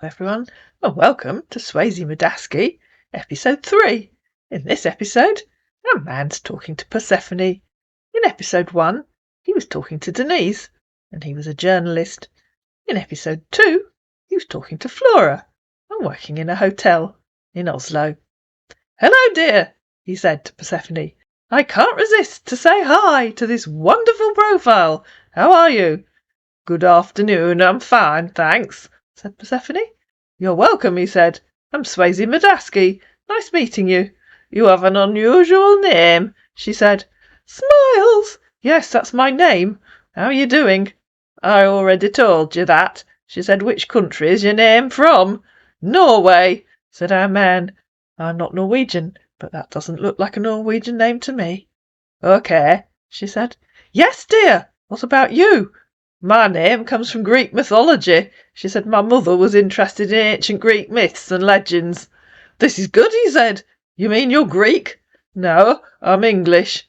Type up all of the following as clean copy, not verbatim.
Hello everyone, and welcome to Swayze Madaski, episode 3. In this episode, a man's talking to Persephone. In episode 1, he was talking to Denise, and he was a journalist. In episode 2, he was talking to Flora, and working in a hotel in Oslo. Hello dear, he said to Persephone. I can't resist to say hi to this wonderful profile. How are you? Good afternoon, I'm fine, thanks, said Persephone. You're welcome, he said. I'm Swayze Madaski. Nice meeting you. You have an unusual name, she said. Smiles! Yes, that's my name. How are you doing? I already told you that, she said. Which country is your name from? Norway, said our man. I'm not Norwegian, but that doesn't look like a Norwegian name to me. Okay, she said. Yes, dear. What about you? My name comes from Greek mythology, she said. My mother was interested in ancient Greek myths and legends. This is good, he said. You mean you're Greek? No, I'm English.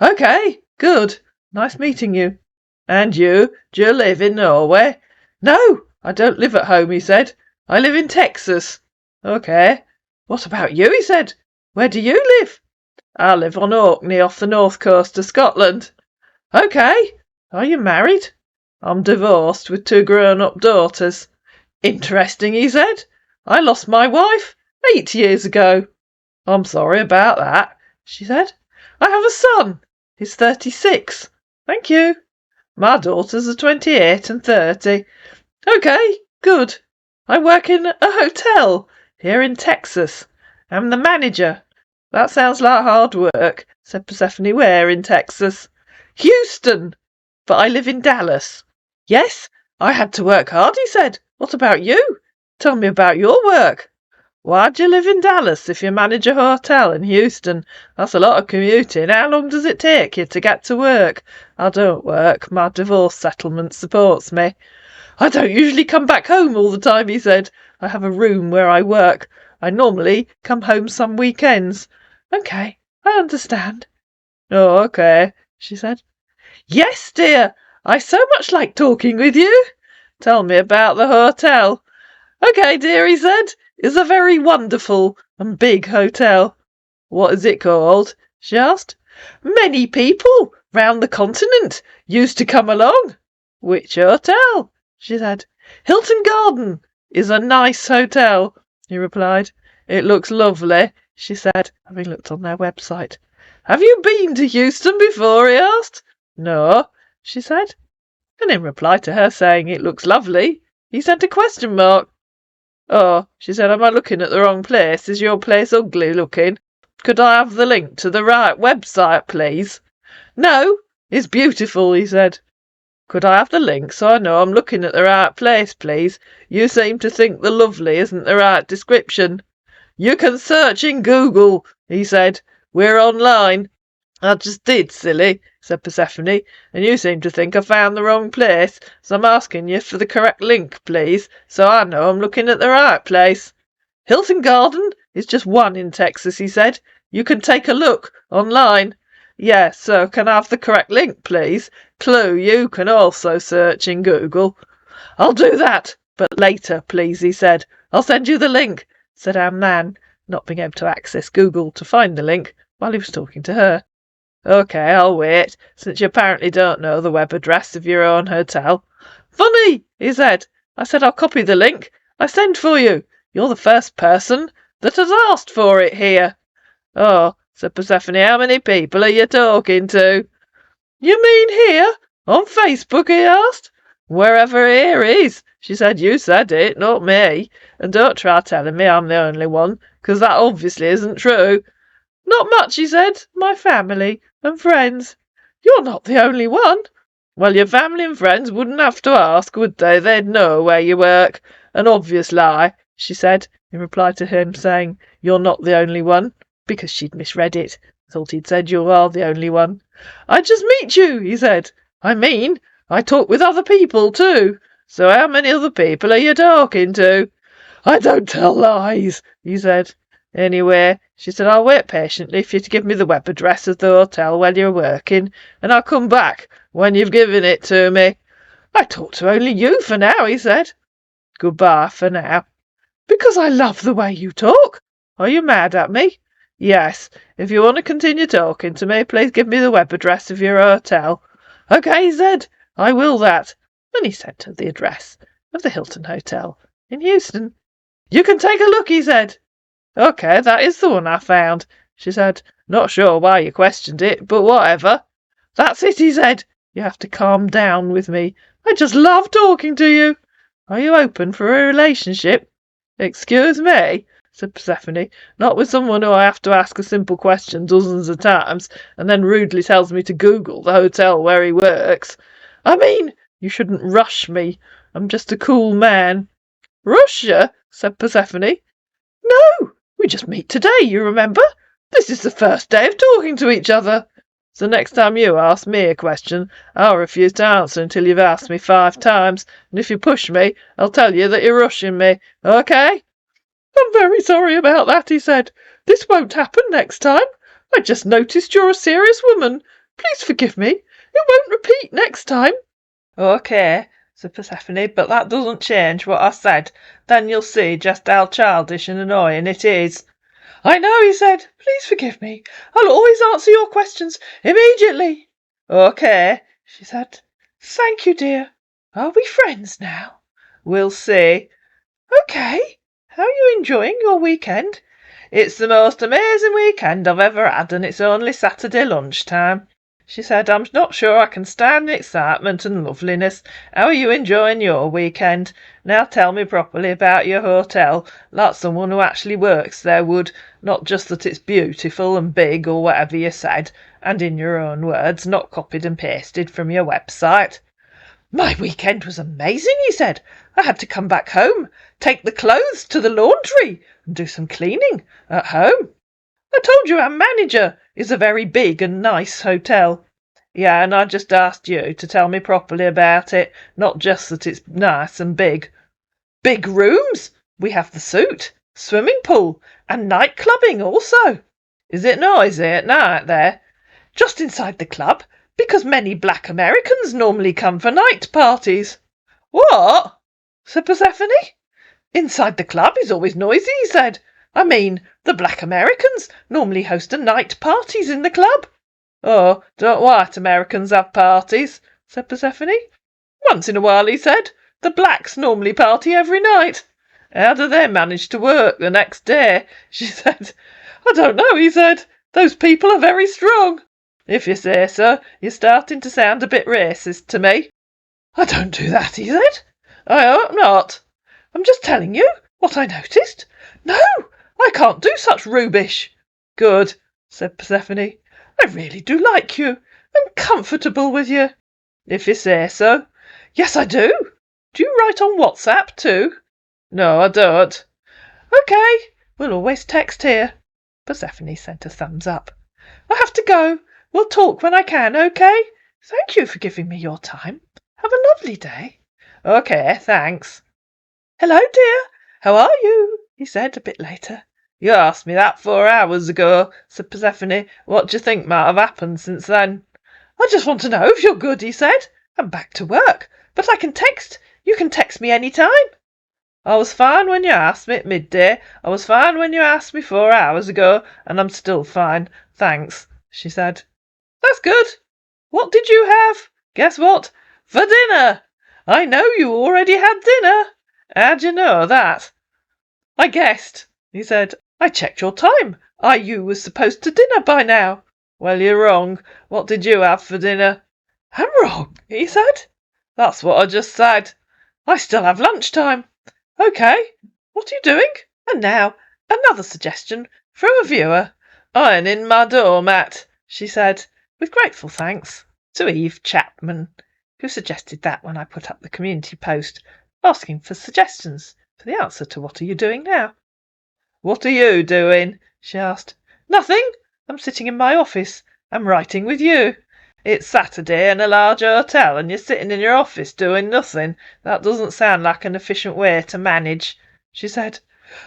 Okay, good. Nice meeting you. And you? Do you live in Norway? No, I don't live at home, he said. I live in Texas. Okay. What about you, he said. Where do you live? I live on Orkney off the north coast of Scotland. Okay. Are you married? I'm divorced with 2 grown-up daughters. Interesting, he said. I lost my wife 8 years ago. I'm sorry about that, she said. I have a son. He's 36. Thank you. My daughters are 28 and 30. Okay, good. I work in a hotel here in Texas. I'm the manager. That sounds like hard work, said Persephone. Where in Texas? Houston. But I live in Dallas. Yes, I had to work hard, he said. What about you? Tell me about your work. Why do you live in Dallas if you manage a hotel in Houston? That's a lot of commuting. How long does it take you to get to work? I don't work. My divorce settlement supports me. I don't usually come back home all the time, he said. I have a room where I work. I normally come home some weekends. Okay, I understand. Oh, okay, she said. Yes, dear. I so much like talking with you. Tell me about the hotel. Okay, dear, he said. It's a very wonderful and big hotel. What is it called? She asked. Many people round the continent used to come along. Which hotel? She said. Hilton Garden is a nice hotel, he replied. It looks lovely, she said, having looked on their website. Have you been to Houston before? He asked. No, she said. And in reply to her saying it looks lovely, he sent a question mark. Oh, she said, am I looking at the wrong place? Is your place ugly looking? Could I have the link to the right website, please? No, it's beautiful, he said. Could I have the link so I know I'm looking at the right place, please? You seem to think the lovely isn't the right description. You can search in Google, he said. We're online. I just did, silly, said Persephone, and you seem to think I found the wrong place, so I'm asking you for the correct link, please, so I know I'm looking at the right place. Hilton Garden is just one in Texas, he said. You can take a look online. Yes, so can I have the correct link, please? Clue, you can also search in Google. I'll do that, but later, please, he said. I'll send you the link, said our man, not being able to access Google to find the link while he was talking to her. OK, I'll wait, since you apparently don't know the web address of your own hotel. Funny, he said. I said I'll copy the link I sent for you. You're the first person that has asked for it here. Oh, said Persephone, how many people are you talking to? You mean here? On Facebook, he asked. Wherever here is, she said. You said it, not me. And don't try telling me I'm the only one, because that obviously isn't true. Not much, he said. My family and friends. You're not the only one. Well, your family and friends wouldn't have to ask, would they? They'd know where you work. An obvious lie, she said, in reply to him saying, you're not the only one, because she'd misread it. Thought he'd said you are the only one. I just meet you, he said. I mean, I talk with other people too. So how many other people are you talking to? I don't tell lies, he said. Anyway, she said, I'll wait patiently for you to give me the web address of the hotel where you're working, and I'll come back when you've given it to me. I talk to only you for now, he said. Goodbye for now. Because I love the way you talk. Are you mad at me? Yes. If you want to continue talking to me, please give me the web address of your hotel. Okay, he said. I will that. And he sent her the address of the Hilton Hotel in Houston. You can take a look, he said. Okay, that is the one I found, she said. Not sure why you questioned it, but whatever. That's it, he said. You have to calm down with me. I just love talking to you. Are you open for a relationship? Excuse me, said Persephone, not with someone who I have to ask a simple question dozens of times and then rudely tells me to Google the hotel where he works. I mean, you shouldn't rush me. I'm just a cool man. Rush you? Said Persephone. No, we just meet today, you remember? This is the first day of talking to each other. So next time you ask me a question, I'll refuse to answer until you've asked me 5 times, and if you push me, I'll tell you that you're rushing me, okay? I'm very sorry about that, he said. This won't happen next time. I just noticed you're a serious woman. Please forgive me. It won't repeat next time. Okay, said Persephone, but that doesn't change what I said. Then you'll see just how childish and annoying it is. I know, he said. Please forgive me. I'll always answer your questions immediately. Okay, she said. Thank you, dear. Are we friends now? We'll see. Okay. How are you enjoying your weekend? It's the most amazing weekend I've ever had, and it's only Saturday lunchtime. She said, I'm not sure I can stand the excitement and loveliness. How are you enjoying your weekend? Now tell me properly about your hotel, like someone who actually works there would, not just that it's beautiful and big or whatever you said, and in your own words, not copied and pasted from your website. My weekend was amazing, he said. I had to come back home, take the clothes to the laundry, and do some cleaning at home. I told you our manager is a very big and nice hotel. Yeah, and I just asked you to tell me properly about it, not just that it's nice and big. Big rooms? We have the suite, swimming pool, and night clubbing also. Is it noisy at night there? Just inside the club, because many black Americans normally come for night parties. What? Said Persephone. Inside the club is always noisy, he said. I mean, the black Americans normally host night parties in the club. Oh, don't white Americans have parties? Said Persephone. Once in a while, he said. The blacks normally party every night. How do they manage to work the next day? She said. I don't know, he said. Those people are very strong. If you say so, you're starting to sound a bit racist to me. I don't do that, he said. I hope not. I'm just telling you what I noticed. No, I can't do such rubbish. Good, said Persephone. I really do like you. I'm comfortable with you. If you say so. Yes, I do. Do you write on WhatsApp too? No, I don't. Okay, we'll always text here. Persephone sent a thumbs up. I have to go. We'll talk when I can, okay? Thank you for giving me your time. Have a lovely day. Okay, thanks. Hello, dear. How are you? He said a bit later. You asked me that 4 hours ago, said Persephone. What do you think might have happened since then? I just want to know if you're good, he said. I'm back to work, but I can text. You can text me any time. I was fine when you asked me at midday. I was fine when you asked me 4 hours ago, and I'm still fine. Thanks, she said. That's good. What did you have? Guess what? For dinner. I know you already had dinner. How'd you know that? I guessed, he said. I checked your time. You was supposed to dinner by now. Well, you're wrong. What did you have for dinner? I'm wrong, he said. That's what I just said. I still have lunchtime. Okay, what are you doing? And now, another suggestion from a viewer. Ironing my doormat, she said, with grateful thanks to Eve Chapman, who suggested that when I put up the community post asking for suggestions for the answer to what are you doing now. What are you doing? She asked. Nothing. I'm sitting in my office. I'm writing with you. It's Saturday in a large hotel and you're sitting in your office doing nothing. That doesn't sound like an efficient way to manage, she said.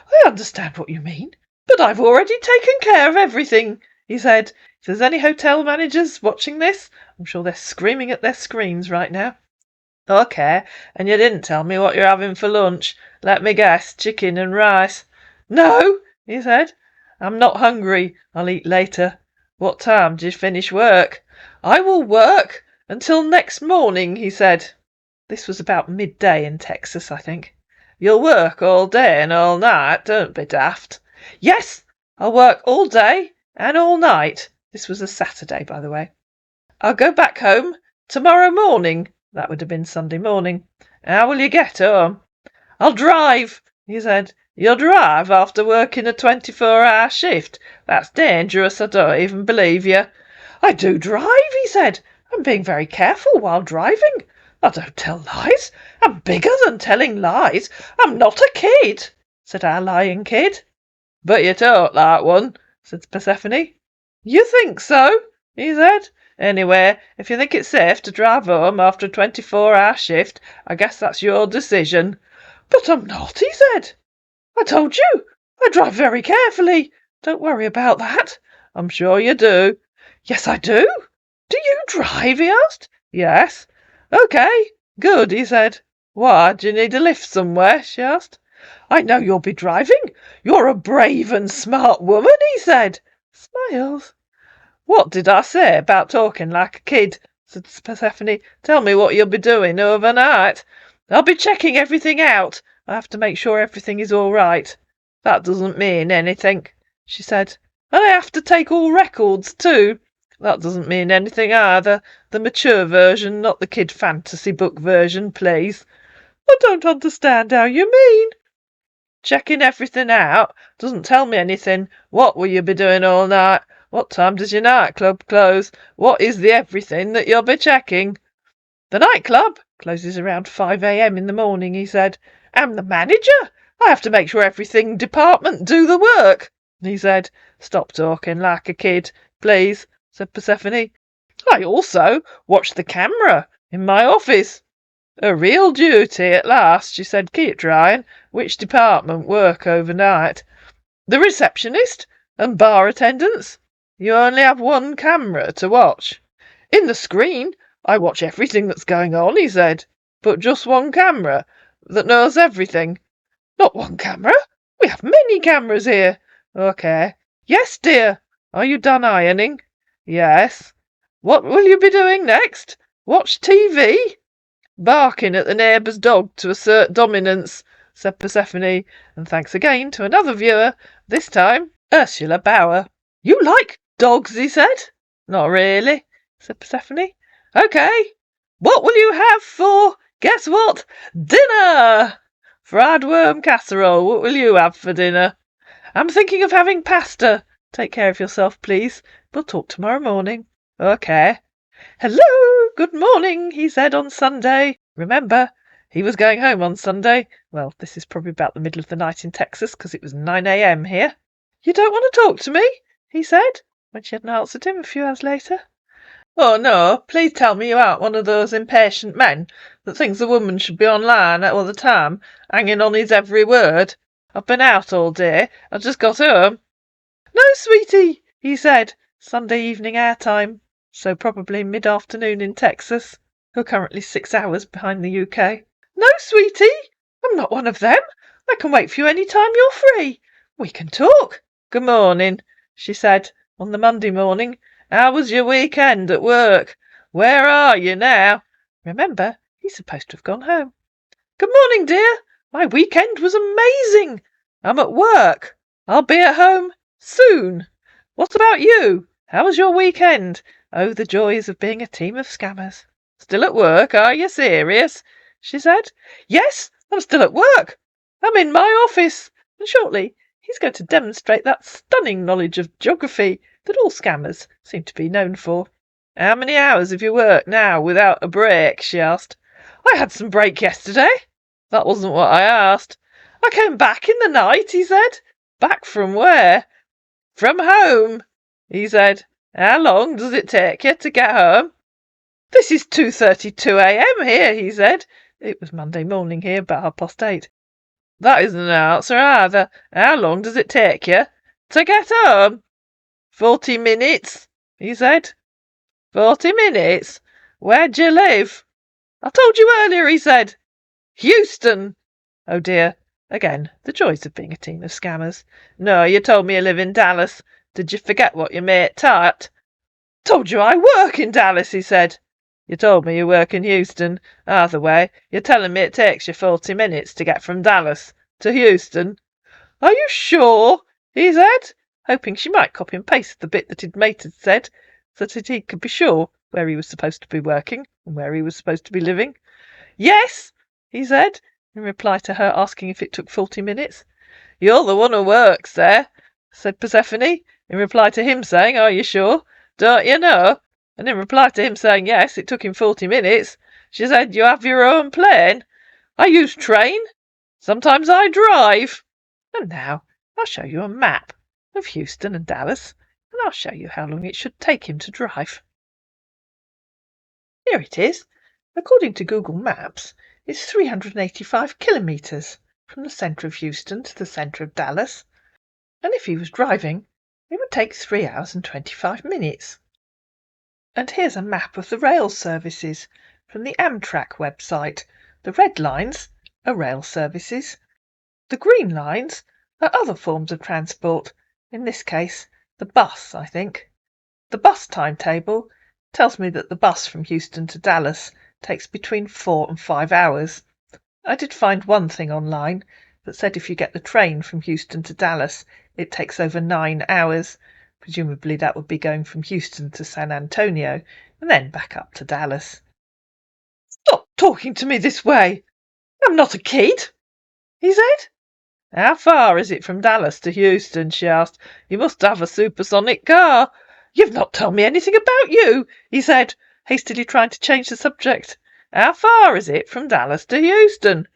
I understand what you mean, but I've already taken care of everything, he said. If there's any hotel managers watching this, I'm sure they're screaming at their screens right now. Okay, and you didn't tell me what you're having for lunch. Let me guess, chicken and rice. No, he said. I'm not hungry. I'll eat later. What time do you finish work? I will work until next morning, he said. This was about midday in Texas, I think. You'll work all day and all night, don't be daft. Yes, I'll work all day and all night. This was a Saturday, by the way. I'll go back home tomorrow morning. That would have been Sunday morning. How will you get home? I'll drive, he said. You'll drive after working a 24-hour shift? That's dangerous, I don't even believe you. I do drive, he said. I'm being very careful while driving. I don't tell lies. I'm bigger than telling lies. I'm not a kid, said our lying kid. But you talk like one, said Persephone. You think so, he said. Anyway, if you think it's safe to drive home after a 24-hour shift, I guess that's your decision. But I'm not, he said. I told you. I drive very carefully. Don't worry about that. I'm sure you do. Yes, I do. Do you drive, he asked. Yes. OK, good, he said. Why, do you need a lift somewhere, she asked. I know you'll be driving. You're a brave and smart woman, he said. Smiles. What did I say about talking like a kid? Said Persephone. Tell me what you'll be doing overnight. I'll be checking everything out. I have to make sure everything is all right. That doesn't mean anything, she said. And I have to take all records too. That doesn't mean anything either. The mature version, not the kid fantasy book version, please. I don't understand how you mean. Checking everything out doesn't tell me anything. What will you be doing all night? What time does your nightclub close? What is the everything that you'll be checking? The nightclub closes around 5 a.m. in the morning, he said. I'm the manager. I have to make sure everything department do the work, he said. Stop talking like a kid, please, said Persephone. I also watch the camera in my office. A real duty at last, she said. Keep trying. Which department work overnight? The receptionist and bar attendants. You only have one camera to watch. In the screen, I watch everything that's going on, he said. But just one camera that knows everything. Not one camera. We have many cameras here. OK. Yes, dear. Are you done ironing? Yes. What will you be doing next? Watch TV? Barking at the neighbour's dog to assert dominance, said Persephone, and thanks again to another viewer, this time Ursula Bauer. You like dogs, he said. Not really, said Persephone. OK. What will you have for, guess what, dinner? Fried worm casserole. What will you have for dinner? I'm thinking of having pasta. Take care of yourself, please. We'll talk tomorrow morning. OK. Hello, good morning, he said on Sunday. Remember, he was going home on Sunday. Well, this is probably about the middle of the night in Texas, because it was 9 a.m. here. You don't want to talk to me? He said, when she hadn't answered him a few hours later. Oh, no, please tell me you aren't one of those impatient men that thinks a woman should be online all the time, hanging on his every word. I've been out all day. I just got home. No, sweetie, he said, Sunday evening our time. So probably mid-afternoon in Texas, who are currently 6 hours behind the UK. No, sweetie, I'm not one of them. I can wait for you any time you're free. We can talk. Good morning, she said, on the Monday morning. How was your weekend at work? Where are you now? Remember, he's supposed to have gone home. Good morning, dear. My weekend was amazing. I'm at work. I'll be at home soon. What about you? How was your weekend? Oh, the joys of being a team of scammers. Still at work, are you serious? She said. Yes, I'm still at work. I'm in my office. And shortly, he's going to demonstrate that stunning knowledge of geography that all scammers seem to be known for. How many hours have you worked now without a break? She asked. I had some break yesterday. That wasn't what I asked. I came back in the night, he said. Back from where? From home, he said. How long does it take you to get home? This is 2:32 a.m. here, he said. It was Monday morning here, about 8:30. That isn't an answer either. How long does it take you to get home? 40 minutes, he said. 40 minutes? Where do you live? I told you earlier, he said. Houston! Oh dear. Again, the joys of being a team of scammers. No, you told me you live in Dallas. Did you forget what your mate taught? Told you I work in Dallas, he said. You told me you work in Houston. Either way, you're telling me it takes you 40 minutes to get from Dallas to Houston. Are you sure? He said, hoping she might copy and paste the bit that his mate had said, so that he could be sure where he was supposed to be working and where he was supposed to be living. Yes, he said, in reply to her asking if it took 40 minutes. You're the one who works there, said Persephone, in reply to him saying, Are you sure? Don't you know? And in reply to him saying, Yes, it took him 40 minutes, she said, You have your own plane? I use train. Sometimes I drive. And now I'll show you a map of Houston and Dallas, and I'll show you how long it should take him to drive. Here it is. According to Google Maps, it's 385 kilometres from the centre of Houston to the centre of Dallas, and if he was driving, it would take 3 hours and 25 minutes. And here's a map of the rail services from the Amtrak website. The red lines are rail services. The green lines are other forms of transport, in this case, the bus, I think. The bus timetable tells me that the bus from Houston to Dallas takes between 4 and 5 hours. I did find one thing online that said if you get the train from Houston to Dallas, it takes over 9 hours. Presumably that would be going from Houston to San Antonio and then back up to Dallas. Stop talking to me this way. I'm not a kid, he said. How far is it from Dallas to Houston? She asked. You must have a supersonic car. You've not told me anything about you, he said, hastily trying to change the subject. How far is it from Dallas to Houston?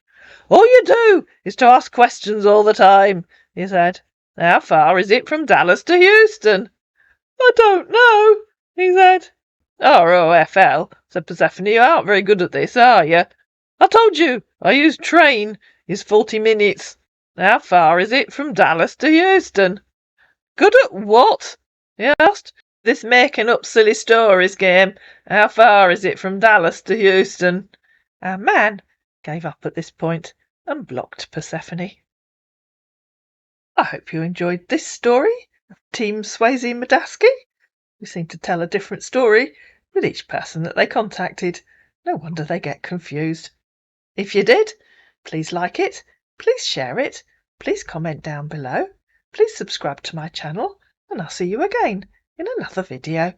All you do is to ask questions all the time, he said. How far is it from Dallas to Houston? I don't know, he said. ROFL, said Persephone. You aren't very good at this, are you? I told you, I use train. Is 40 minutes. How far is it from Dallas to Houston? Good at what? He asked. This making up silly stories game. How far is it from Dallas to Houston? Our man gave up at this point and blocked Persephone. I hope you enjoyed this story of Team Swayze Madasky, who seem to tell a different story with each person that they contacted. No wonder they get confused. If you did, please like it, please share it, please comment down below, please subscribe to my channel, and I'll see you again in another video.